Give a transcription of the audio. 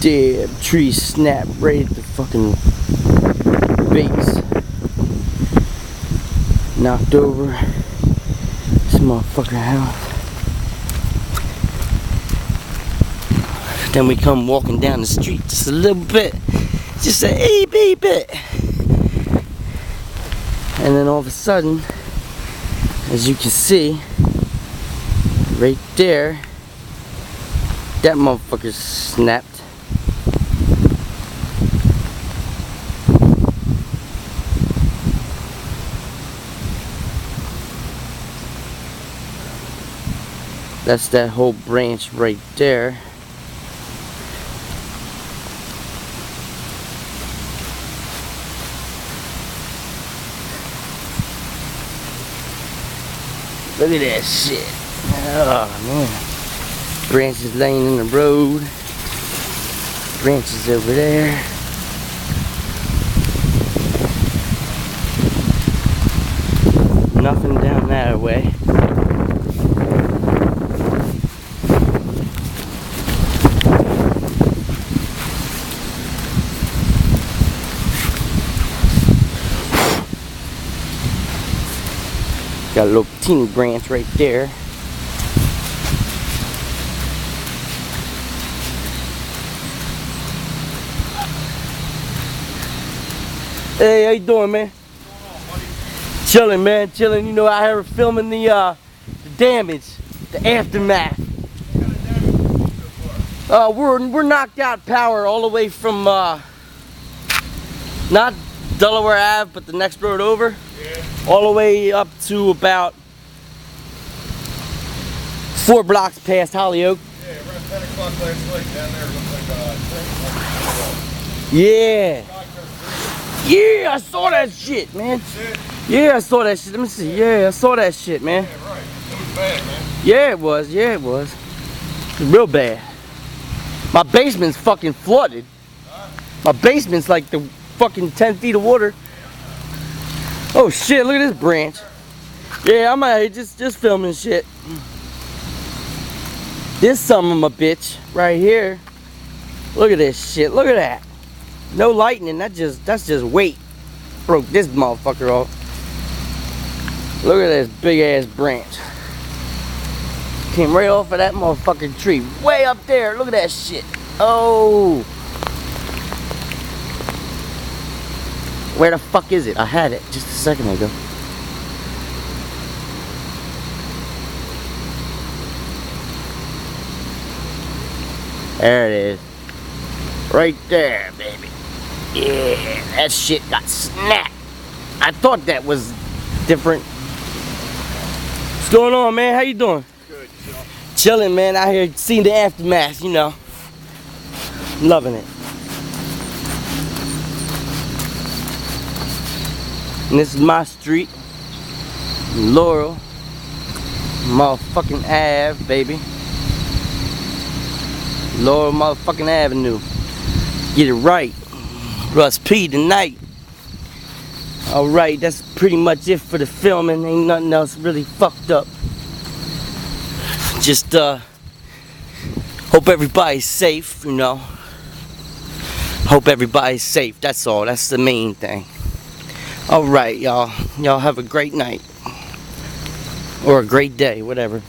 Damn, tree snapped right at the fucking base. Knocked over this motherfucker house. Then we come walking down the street just a little bit. Just a itty bit. And then all of a sudden, as you can see, right there, that motherfucker snapped. That's that whole branch right there. Look at that shit. Oh man. Branches laying in the road. Branches over there. Nothing down that way. Got a little teeny branch right there. Hey, how you doing, man? Chilling, man, chilling. You know, out here filming the damage, the aftermath. We're knocked out power all the way from not Delaware Ave, but the next road over. Yeah. All the way up to about 4 blocks past Holyoke. Yeah, around 10 o'clock last night down there, looked like Yeah, I saw that shit, man. Yeah, I saw that shit. Let me see. Yeah, I saw that shit, man. Yeah, right. It was bad, man. Yeah, it was. Yeah, it was. It was real bad. My basement's fucking flooded. My basement's like the fucking 10 feet of water. Oh shit, look at this branch. Yeah, I'm out here just filming shit. This son of a bitch right here. Look at this shit. Look at that. No lightning. That's just weight. Broke this motherfucker off. Look at this big ass branch. Came right off of that motherfucking tree. Way up there. Look at that shit. Oh. Where the fuck is it? I had it just a second ago. There it is. Right there, baby. Yeah, that shit got snapped. I thought that was different. What's going on, man? How you doing? Good, yourself? Chilling, man. Out here seeing the aftermath, you know. Loving it. And this is my street, Laurel, motherfucking Ave, baby. Laurel motherfucking Avenue. Get it right. Russ P tonight. Alright, that's pretty much it for the filming. Ain't nothing else really fucked up. Just hope everybody's safe, you know. Hope everybody's safe, that's all. That's the main thing. Alright, y'all. Y'all have a great night. Or a great day, whatever.